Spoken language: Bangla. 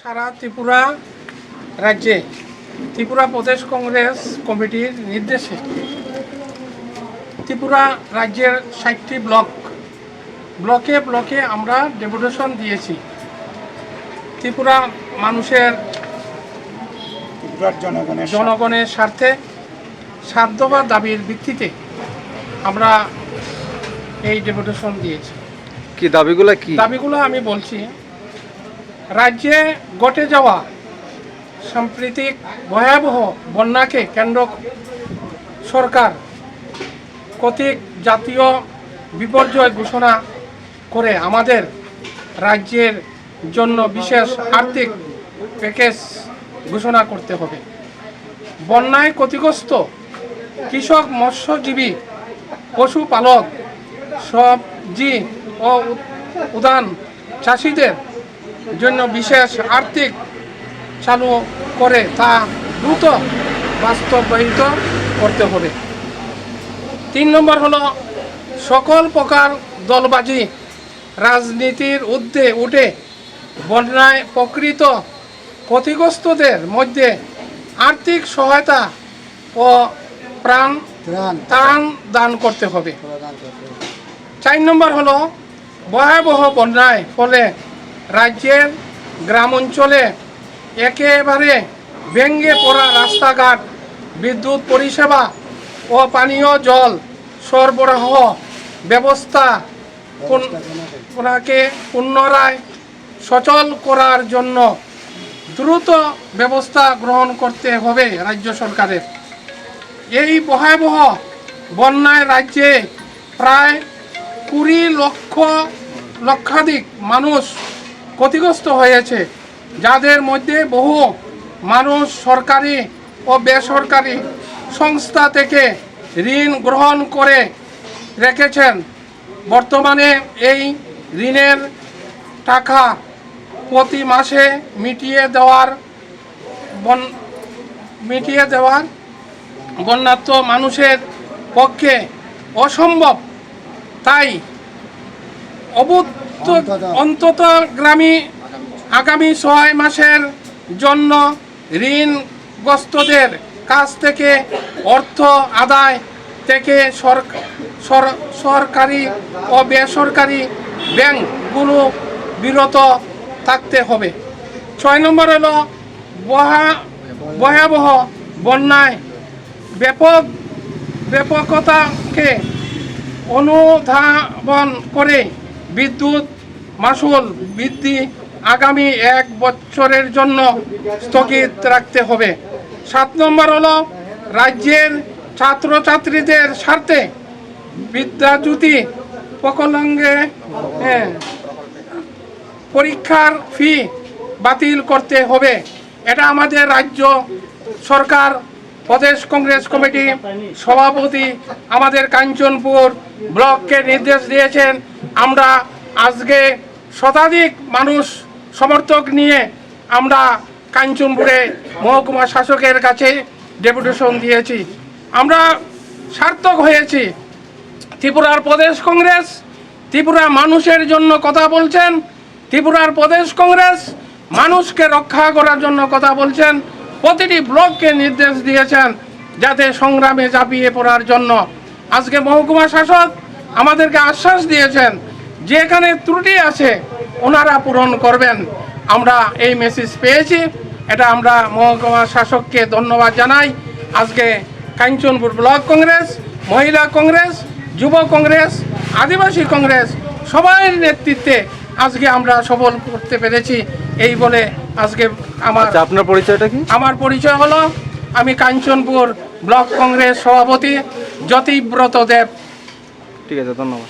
সারা ত্রিপুরা রাজ্যে ত্রিপুরা প্রদেশ কংগ্রেস কমিটির নির্দেশে ত্রিপুরা রাজ্যের ৬০টি ব্লকে ব্লকে আমরা ডেপুটেশন দিয়েছি। ত্রিপুরা মানুষের জনগণের স্বার্থে সাধ্য বা দাবির ভিত্তিতে আমরা এই ডেপুটেশন দিয়েছি। কি দাবিগুলো আমি বলছি, রাজ্যে ঘটে যাওয়া সাম্প্রতিক ভয়াবহ বন্যাকে কেন্দ্র সরকার কর্তৃক জাতীয় বিপর্যয় ঘোষণা করে আমাদের রাজ্যের জন্য বিশেষ আর্থিক প্যাকেজ ঘোষণা করতে হবে। বন্যায় ক্ষতিগ্রস্ত কৃষক, মৎস্যজীবী, পশুপালক, সবজি ও উদ্যান চাষিদের জন্য বিশেষ আর্থিক চালু করে তা দ্রুত বাস্তবায়িত করতে হবে। ৩ নম্বর হলো, সকল প্রকার দলবাজি রাজনীতির ঊর্ধ্বে উঠে বন্যায় প্রকৃত ক্ষতিগ্রস্তদের মধ্যে আর্থিক সহায়তা ও ত্রাণ দান করতে হবে। ৪ নম্বর হলো, ভয়াবহ বন্যায় ফলে রাজ্যের গ্রাম অঞ্চলে একেবারে ভেঙে পড়া রাস্তাঘাট, বিদ্যুৎ পরিষেবা ও পানীয় জল সরবরাহ ব্যবস্থা পুনরায় সচল করার জন্য দ্রুত ব্যবস্থা গ্রহণ করতে হবে রাজ্য সরকারের। এই ভয়াবহ বন্যায় রাজ্যে প্রায় ২০ লক্ষাধিক মানুষ ক্ষতিগ্রস্ত হয়েছে, যাদের মধ্যে বহু মানুষ সরকারি ও বেসরকারি সংস্থা থেকে ঋণ গ্রহণ করে রেখেছেন। বর্তমানে এই ঋণের টাকা প্রতি মাসে মিটিয়ে দেওয়ার বন্যার্ত মানুষের পক্ষে অসম্ভব। তাই অন্তত আগামী ৬ মাসের জন্য ঋণগ্রস্তদের কাছ থেকে অর্থ আদায় থেকে সরকারি ও বেসরকারি ব্যাংকগুলো বিরত থাকতে হবে। ৬ নম্বর হলো, ভয়াবহ বন্যায় ব্যাপকতাকে অনুধাবন করে বিদ্যুৎ মাশুল বৃদ্ধি আগামী ১ বছরের জন্য স্থগিত রাখতে হবে। ৭ নম্বর হলো, রাজ্যের ছাত্রছাত্রীদের স্বার্থে বিদ্যাজ্যোতি প্রকল্পে পরীক্ষার ফি বাতিল করতে হবে। এটা আমাদের রাজ্য সরকার প্রদেশ কংগ্রেস কমিটি সভাপতি আমাদের কাঞ্চনপুর ব্লককে নির্দেশ দিয়েছেন। আমরা আজকে শতাধিক মানুষ সমর্থক নিয়ে আমরা কাঞ্চনপুরে মহকুমা শাসকের কাছে ডেপুটেশন দিয়েছি। আমরা সার্থক হয়েছি। ত্রিপুরার প্রদেশ কংগ্রেস ত্রিপুরা মানুষের জন্য কথা বলছেন, ত্রিপুরার প্রদেশ কংগ্রেস মানুষকে রক্ষা করার জন্য কথা বলছেন। প্রতিটি ব্লককে নির্দেশ দিয়েছেন যাতে সংগ্রামে ঝাঁপিয়ে পড়ার জন্য। আজকে মহকুমা শাসক আমাদেরকে আশ্বাস দিয়েছেন, যেখানে ত্রুটি আছে ওনারা পূরণ করবেন। আমরা এই মেসেজ পেয়েছি, এটা আমরা মহকুমা শাসককে ধন্যবাদ জানাই। আজকে কাঞ্চনপুর ব্লক কংগ্রেস, মহিলা কংগ্রেস, যুব কংগ্রেস, আদিবাসী কংগ্রেস সবাই নেতৃত্বে আজকে আমরা সফল করতে পেরেছি। এই বলে আজকে আপনার পরিচয়টা কি? আমার পরিচয় হলো, আমি কাঞ্চনপুর ব্লক কংগ্রেস সভাপতি জ্যোতিব্রত দেব। ঠিক আছে, ধন্যবাদ।